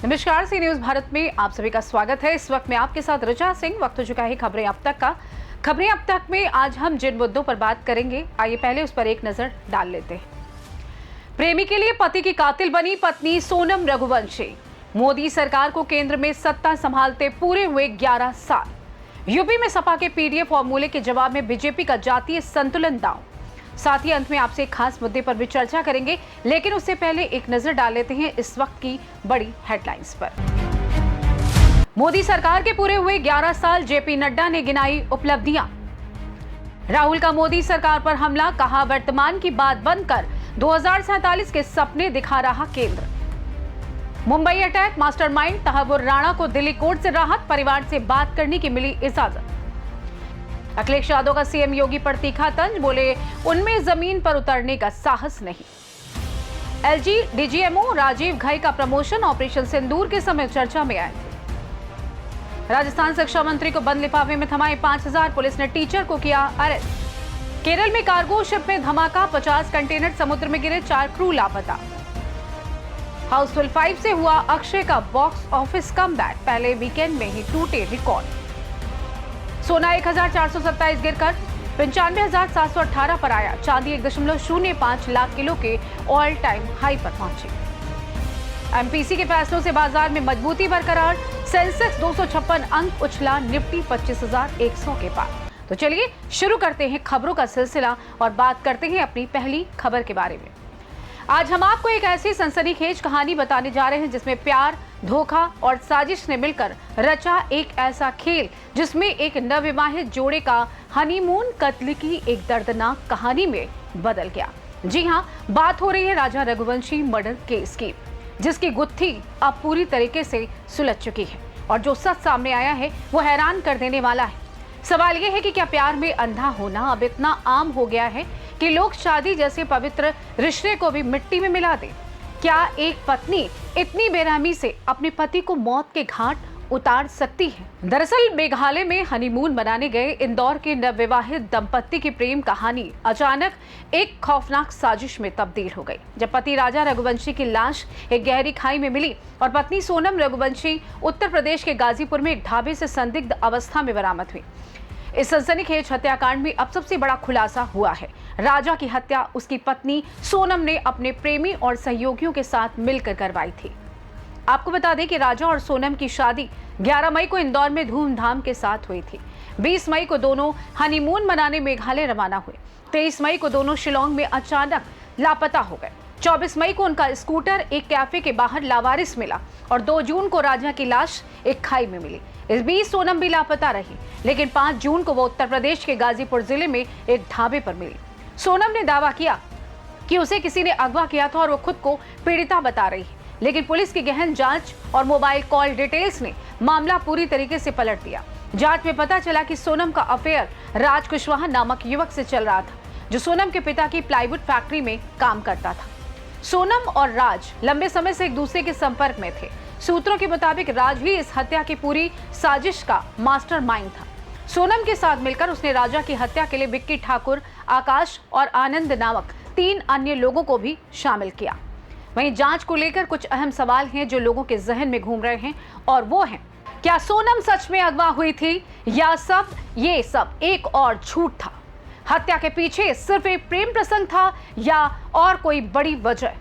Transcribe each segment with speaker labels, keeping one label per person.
Speaker 1: नमस्कार, सी न्यूज भारत में आप सभी का स्वागत है। इस वक्त मैं आपके साथ ऋचा सिंह। वक्त हो चुका है खबरें अब तक का। खबरें अब तक में आज हम जिन मुद्दों पर बात करेंगे, आइए पहले उस पर एक नजर डाल लेते हैं। प्रेमी के लिए पति की कातिल बनी पत्नी सोनम रघुवंशी। मोदी सरकार को केंद्र में सत्ता संभालते पूरे हुए 11 साल। यूपी में सपा के पीडीए फॉर्मूले के जवाब में बीजेपी का जातीय संतुलन दांव। साथ ही अंत में आपसे एक खास मुद्दे पर भी चर्चा करेंगे, लेकिन उससे पहले एक नजर डाल लेते हैं इस वक्त की बड़ी हेडलाइंस पर। मोदी सरकार के पूरे हुए 11 साल, जेपी नड्डा ने गिनाई उपलब्धियां। राहुल का मोदी सरकार पर हमला, कहा वर्तमान की बात बंद कर 2047 के सपने दिखा रहा केंद्र। मुंबई अटैक मास्टरमाइंड तहव्वुर राणा को दिल्ली कोर्ट से राहत, परिवार से बात करने की मिली इजाजत। अखिलेश यादव का सीएम योगी पर तीखा तंज, बोले उनमें जमीन पर उतरने का साहस नहीं। एलजी डीजीएमओ राजीव घई का प्रमोशन ऑपरेशन सिंदूर के समय चर्चा में आए थे। राजस्थान शिक्षा मंत्री को बंद लिफाफे में थमाए 5000, पुलिस ने टीचर को किया अरेस्ट। केरल में कार्गो शिप में धमाका, 50 कंटेनर समुद्र में गिरे, 4 क्रू लापता। हाउसफुल 5 से हुआ अक्षय का बॉक्स ऑफिस कमबैक, पहले वीकेंड में ही टूटे रिकॉर्ड। सोना 1427 गिरकर 95,718 पर आया, चांदी 1.05 लाख किलो के ऑल टाइम हाई पर पहुंची। एमपीसी के फैसलों से बाजार में मजबूती बरकरार, सेंसेक्स 256 अंक उछला, निफ्टी 25,100 के पार। तो चलिए शुरू करते हैं खबरों का सिलसिला और बात करते हैं अपनी पहली खबर के बारे में। आज हम आपको एक ऐसी सनसनीखेज कहानी बताने जा रहे हैं जिसमें प्यार, धोखा और साजिश ने मिलकर रचा एक ऐसा खेल जिसमें एक नवविवाहित जोड़े का हनीमून कत्ल की एक दर्दनाक कहानी में बदल गया। जी हां, बात हो रही है राजा रघुवंशी मर्डर केस की, जिसकी गुत्थी अब पूरी तरीके से सुलझ चुकी है और जो सच सामने आया है वो हैरान कर देने वाला है। सवाल ये है कि क्या प्यार में अंधा होना अब इतना आम हो गया है कि लोग शादी जैसे पवित्र रिश्ते को भी मिट्टी में मिला दें? क्या एक पत्नी इतनी बेरहमी से अपने पति को मौत के घाट उतार सकती है? दरअसल मेघालय में हनीमून मनाने गए इंदौर के नवविवाहित दंपत्ति की प्रेम कहानी अचानक एक खौफनाक साजिश में तब्दील हो गई, जब पति राजा रघुवंशी की लाश एक गहरी खाई में मिली और पत्नी सोनम रघुवंशी उत्तर प्रदेश के गाजीपुर में एक ढाबे से संदिग्ध अवस्था में बरामद हुई। इस सनसनीखेज हत्याकांड में अब सबसे बड़ा खुलासा हुआ है। राजा की हत्या उसकी पत्नी सोनम ने अपने प्रेमी और सहयोगियों के साथ मिलकर करवाई थी। आपको बता दें कि राजा और सोनम की शादी 11 मई को इंदौर में धूमधाम के साथ हुई थी। 20 मई को दोनों हनीमून मनाने मेघालय रवाना हुए। 23 मई को दोनों शिलोंग में अचानक लापता हो गए। 24 मई को उनका स्कूटर एक कैफे के बाहर लावारिस मिला और 2 जून को राजा की लाश एक खाई में मिली। इस बीच सोनम भी लापता रही, लेकिन 5 जून को वो उत्तर प्रदेश के गाजीपुर जिले में एक ढाबे पर मिली। सोनम ने दावा किया कि उसे किसी ने अगवा किया था और वो खुद को पीड़िता बता रही है, लेकिन पुलिस की गहन जांच और मोबाइल कॉल डिटेल्स ने मामला पूरी तरीके से पलट दिया। जांच में पता चला कि सोनम का अफेयर राज कुशवाहा नामक युवक से चल रहा था, जो सोनम के पिता की प्लाईवुड फैक्ट्री में काम करता था। सोनम और राज लंबे समय से एक दूसरे के संपर्क में थे। सूत्रों के मुताबिक राज ही इस हत्या की पूरी साजिश का मास्टरमाइंड था। सोनम के साथ मिलकर उसने राजा की हत्या के लिए विक्की ठाकुर, आकाश और आनंद नामक 3 अन्य लोगों को भी शामिल किया। वहीं जांच को लेकर कुछ अहम सवाल हैं जो लोगों के जहन में घूम रहे हैं, और वो हैं, क्या सोनम सच में अगवा हुई थी या ये सब एक और झूठ था? हत्या के पीछे सिर्फ एक प्रेम प्रसंग था या और कोई बड़ी वजह?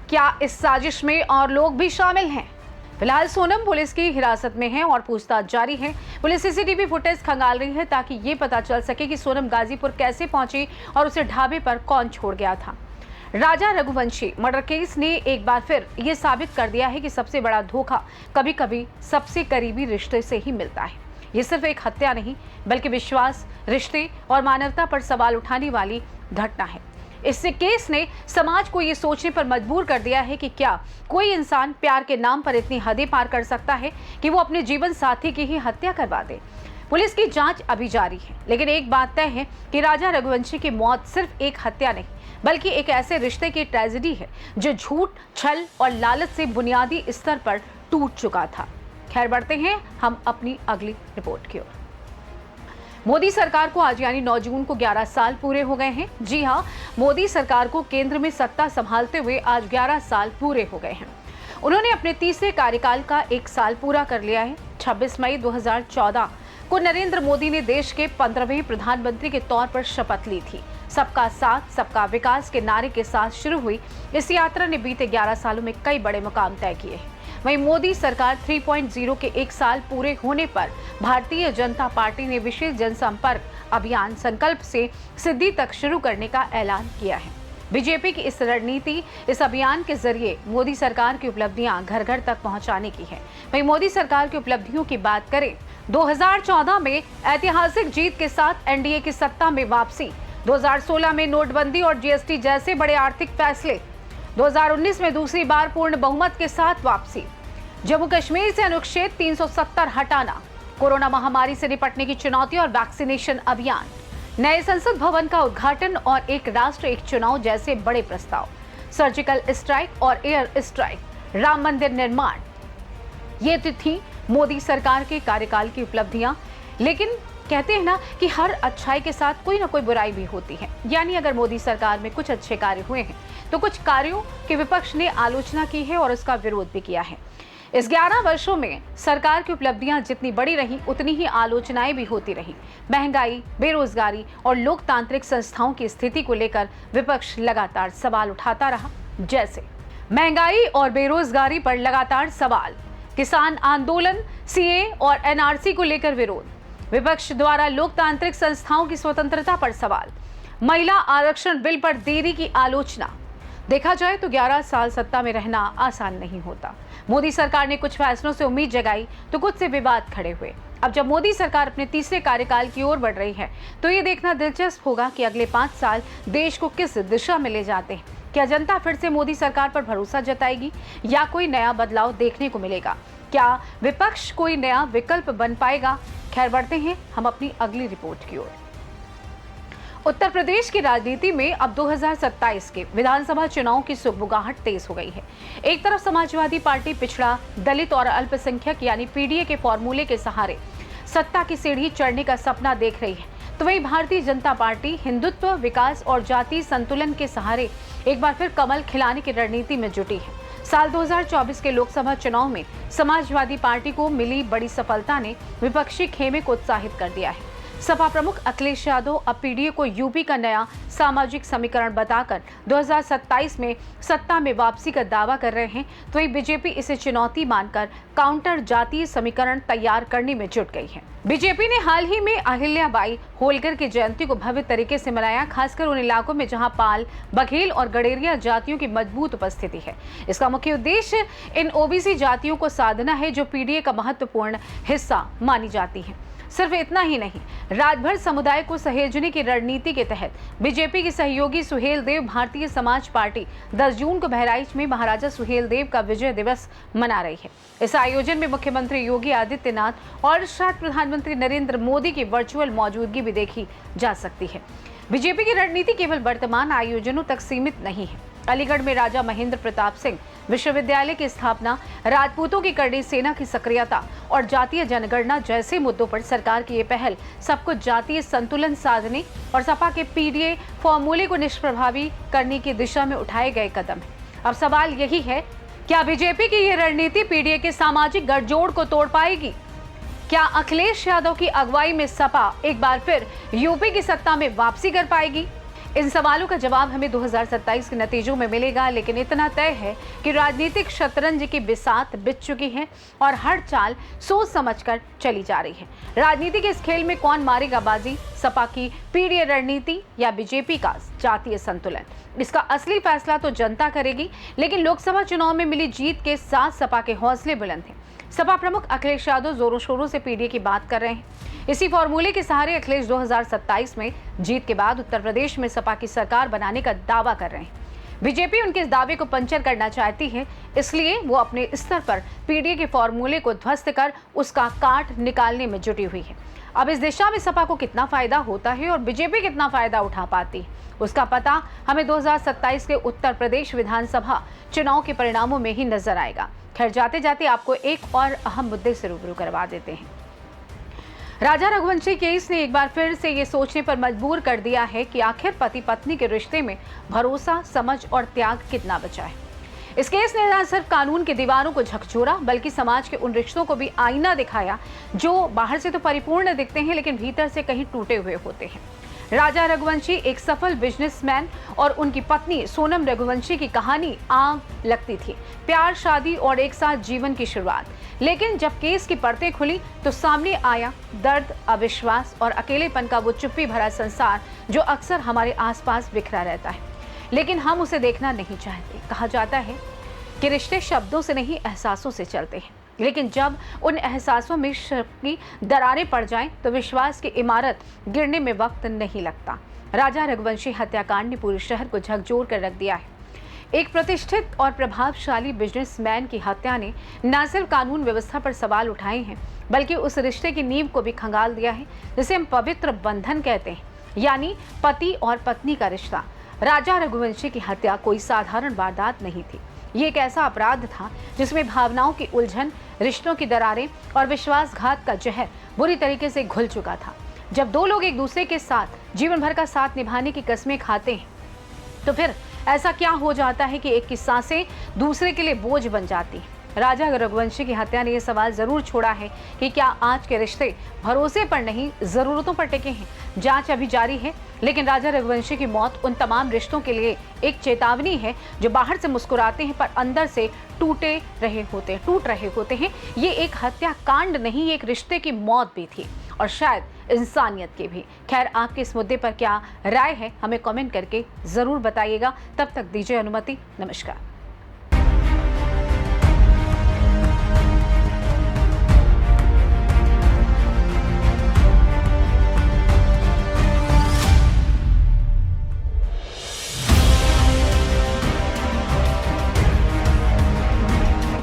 Speaker 1: क्या इस साजिश में और लोग भी शामिल हैं? फिलहाल सोनम पुलिस की हिरासत में है और पूछताछ जारी है। पुलिस सीसीटीवी फुटेज खंगाल रही है ताकि ये पता चल सके कि सोनम गाजीपुर कैसे पहुंची और उसे ढाबे पर कौन छोड़ गया था। राजा रघुवंशी मर्डर केस ने एक बार फिर ये साबित कर दिया है कि सबसे बड़ा धोखा कभी कभी सबसे करीबी रिश्ते से ही मिलता है। ये सिर्फ एक हत्या नहीं, बल्कि विश्वास, रिश्ते और मानवता पर सवाल उठाने वाली घटना है। इस केस ने समाज को ये सोचने पर मजबूर कर दिया है कि क्या कोई इंसान प्यार के नाम पर इतनी हदें पार कर सकता है कि वो अपने जीवन साथी की ही हत्या करवा दे। पुलिस की जांच अभी जारी है, लेकिन एक बात तय है कि राजा रघुवंशी की मौत सिर्फ एक हत्या नहीं, बल्कि एक ऐसे रिश्ते की ट्रेजेडी है जो झूठ, छल और लालच से बुनियादी स्तर पर टूट चुका था। खैर, बढ़ते हैं हम अपनी अगली रिपोर्ट की ओर। मोदी सरकार को आज यानी 9 जून को 11 साल पूरे हो गए हैं। जी हां, मोदी सरकार को केंद्र में सत्ता संभालते हुए आज 11 साल पूरे हो गए हैं। उन्होंने अपने तीसरे कार्यकाल का 1 साल पूरा कर लिया है। 26 मई 2014 को नरेंद्र मोदी ने देश के 15वें प्रधानमंत्री के तौर पर शपथ ली थी। सबका साथ सबका विकास के नारे के साथ शुरू हुई इस यात्रा ने बीते 11 सालों में कई बड़े मुकाम तय किए हैं। वहीं मोदी सरकार 3.0 के 1 साल पूरे होने पर भारतीय जनता पार्टी ने विशेष जनसंपर्क अभियान संकल्प से सिद्धि तक शुरू करने का ऐलान किया है। बीजेपी की इस रणनीति इस अभियान के जरिए मोदी सरकार की उपलब्धियां घर घर तक पहुंचाने की है। वहीं मोदी सरकार की उपलब्धियों की बात करें, 2014 में ऐतिहासिक जीत के साथ एनडीए की सत्ता में वापसी, 2016 में नोटबंदी और जीएसटी जैसे बड़े आर्थिक फैसले, 2019 में दूसरी बार पूर्ण बहुमत के साथ वापसी, जम्मू कश्मीर से अनुच्छेद 370 हटाना, कोरोना महामारी से निपटने की चुनौती और वैक्सीनेशन अभियान, नए संसद भवन का उद्घाटन और एक राष्ट्र एक चुनाव जैसे बड़े प्रस्ताव, सर्जिकल स्ट्राइक और एयर स्ट्राइक, राम मंदिर निर्माण, ये थी मोदी सरकार के कार्यकाल की उपलब्धियां। लेकिन कहते हैं ना कि हर अच्छाई के साथ कोई ना कोई बुराई भी होती है। यानी अगर मोदी सरकार में कुछ अच्छे कार्य हुए हैं तो कुछ कार्यों की विपक्ष ने आलोचना की है और उसका विरोध भी किया है। इस 11 वर्षों में सरकार की उपलब्धियां जितनी बड़ी रही उतनी ही आलोचनाएं भी होती रही। महंगाई, बेरोजगारी और लोकतांत्रिक संस्थाओं की स्थिति को लेकर विपक्ष लगातार सवाल उठाता रहा। जैसे महंगाई और बेरोजगारी पर लगातार सवाल, किसान आंदोलन, सीए और एनआरसी को लेकर विरोध, विपक्ष द्वारा लोकतांत्रिक संस्थाओं की स्वतंत्रता पर सवाल, महिला आरक्षण बिल पर देरी की आलोचना। देखा जाए तो 11 साल सत्ता में रहना आसान नहीं होता। मोदी सरकार ने कुछ फैसलों से उम्मीद जगाई तो कुछ से विवाद खड़े हुए। अब जब मोदी सरकार अपने तीसरे कार्यकाल की ओर बढ़ रही है तो ये देखना दिलचस्प होगा कि अगले 5 साल देश को किस दिशा में ले जाते हैं। क्या जनता फिर से मोदी सरकार पर भरोसा जताएगी या कोई नया बदलाव देखने को मिलेगा? क्या विपक्ष कोई नया विकल्प बन पाएगा? खैर, बढ़ते हैं हम अपनी अगली रिपोर्ट की ओर। उत्तर प्रदेश की राजनीति में अब 2027 के विधानसभा चुनाव की सुगबुगाहट तेज हो गई है। एक तरफ समाजवादी पार्टी पिछड़ा, दलित और अल्पसंख्यक यानी पीडीए के फॉर्मूले के सहारे सत्ता की सीढ़ी चढ़ने का सपना देख रही है, तो वहीं भारतीय जनता पार्टी हिंदुत्व, विकास और जातीय संतुलन के सहारे एक बार फिर कमल खिलाने की रणनीति में जुटी है। साल 2024 के लोकसभा चुनाव में समाजवादी पार्टी को मिली बड़ी सफलता ने विपक्षी खेमे को उत्साहित कर दिया है। सपा प्रमुख अखिलेश यादव अब पीडीए को यूपी का नया सामाजिक समीकरण बताकर 2027 में सत्ता में वापसी का दावा कर रहे हैं, तो वहीं बीजेपी इसे चुनौती मानकर काउंटर जातीय समीकरण तैयार करने में जुट गई है। बीजेपी ने हाल ही में अहिल्याबाई होलकर की जयंती को भव्य तरीके से मनाया, खासकर उन इलाकों में जहां पाल, बघेल और गडेरिया जातियों की मजबूत उपस्थिति है। इसका मुख्य उद्देश्य इन ओबीसी जातियों को साधना है जो पीडीए का महत्वपूर्ण हिस्सा मानी जाती है। सिर्फ इतना ही नहीं, राजभर समुदाय को सहेजने की रणनीति के तहत बीजेपी की सहयोगी सुहेल देव भारतीय समाज पार्टी 10 जून को बहराइच में महाराजा सुहेल देव का विजय दिवस मना रही है। इस आयोजन में मुख्यमंत्री योगी आदित्यनाथ और शायद प्रधानमंत्री नरेंद्र मोदी की वर्चुअल मौजूदगी भी देखी जा सकती है। बीजेपी की रणनीति केवल वर्तमान आयोजनों तक सीमित नहीं है। अलीगढ़ में राजा महेंद्र प्रताप सिंह विश्वविद्यालय की स्थापना, राजपूतों की करड़ी सेना की सक्रियता और जातीय जनगणना जैसे मुद्दों पर सरकार की ये पहल सबको जातीय संतुलन साधने और सपा के पीडीए फॉर्मूले को निष्प्रभावी करने की दिशा में उठाए गए कदम है। अब सवाल यही है, क्या बीजेपी की ये रणनीति पीडीए के सामाजिक गठजोड़ को तोड़ पाएगी? क्या अखिलेश यादव की अगुवाई में सपा एक बार फिर यूपी की सत्ता में वापसी कर पाएगी? इन सवालों का जवाब हमें 2027 के नतीजों में मिलेगा, लेकिन इतना तय है कि राजनीतिक शतरंज की बिसात बिछ चुकी है और हर चाल सोच समझकर चली जा रही है। राजनीति के इस खेल में कौन मारेगा बाजी, सपा की पीडीए रणनीति या बीजेपी का जातीय संतुलन? इसका असली फैसला तो जनता करेगी, लेकिन लोकसभा चुनाव में मिली जीत के साथ सपा के हौसले बुलंद हैं। सपा प्रमुख अखिलेश यादव जोरों शोरों से पीडीए की बात कर रहे हैं। इसी फॉर्मूले के सहारे अखिलेश 2027 में जीत के बाद उत्तर प्रदेश में सपा की सरकार बनाने का दावा कर रहे हैं। बीजेपी उनके इस दावे को पंचर करना चाहती है, इसलिए वो अपने स्तर पर पीडीए के फॉर्मूले को ध्वस्त कर उसका काट निकालने में जुटी हुई है। अब इस दिशा में सपा को कितना फायदा होता है और बीजेपी कितना फायदा उठा पाती है, उसका पता हमें 2027 के उत्तर प्रदेश विधानसभा चुनाव के परिणामों में ही नजर आएगा। खैर, जाते जाते आपको एक और अहम मुद्दे से रूबरू करवा देते हैं। राजा रघुवंशी केस ने एक बार फिर से ये सोचने पर मजबूर कर दिया है कि आखिर पति पत्नी के रिश्ते में भरोसा, समझ और त्याग कितना बचा है। इस केस ने न सिर्फ कानून की दीवारों को झकझोरा बल्कि समाज के उन रिश्तों को भी आईना दिखाया जो बाहर से तो परिपूर्ण दिखते हैं लेकिन भीतर से कहीं टूटे हुए होते हैं। राजा रघुवंशी एक सफल बिजनेसमैन और उनकी पत्नी सोनम रघुवंशी की कहानी आम लगती थी। प्यार, शादी और एक साथ जीवन की शुरुआत। लेकिन जब केस की परतें खुली तो सामने आया दर्द, अविश्वास और अकेलेपन का वो चुप्पी भरा संसार जो अक्सर हमारे आसपास बिखरा रहता है, लेकिन हम उसे देखना नहीं चाहते। कहा जाता है कि रिश्ते शब्दों से नहीं एहसासों से चलते हैं, लेकिन जब उन एहसासों में शक की दरारें पड़ जाएं तो विश्वास की इमारत गिरने में वक्त नहीं लगता। राजा रघुवंशी हत्याकांड ने पूरे शहर को झकझोर कर रख दिया है। एक प्रतिष्ठित और प्रभावशाली बिजनेसमैन की हत्या ने न सिर्फ कानून व्यवस्था पर सवाल उठाए हैं बल्कि उस रिश्ते की नींव को भी खंगाल दिया है जिसे हम पवित्र बंधन कहते हैं, यानी पति और पत्नी का रिश्ता। राजा रघुवंशी की हत्या कोई साधारण वारदात नहीं थी। ये एक ऐसा अपराध था जिसमें भावनाओं की उलझन, रिश्तों की दरारें और विश्वासघात का जहर बुरी तरीके से घुल चुका था। जब दो लोग एक दूसरे के साथ जीवन भर का साथ निभाने की कस्में खाते हैं तो फिर ऐसा क्या हो जाता है कि एक की सांसें दूसरे के लिए बोझ बन जाती हैं। राजा रघुवंशी की हत्या ने यह सवाल जरूर छोड़ा है कि क्या आज के रिश्ते भरोसे पर नहीं, जरूरतों पर टिके हैं। जांच अभी जारी है, लेकिन राजा रघुवंशी की मौत उन तमाम रिश्तों के लिए एक चेतावनी है जो बाहर से मुस्कुराते हैं पर अंदर से टूट रहे होते हैं। ये एक हत्याकांड नहीं, एक रिश्ते की मौत भी थी और शायद इंसानियत की भी। खैर, आपके इस मुद्दे पर क्या राय है हमें कमेंट करके जरूर बताइएगा। तब तक दीजिए अनुमति। नमस्कार।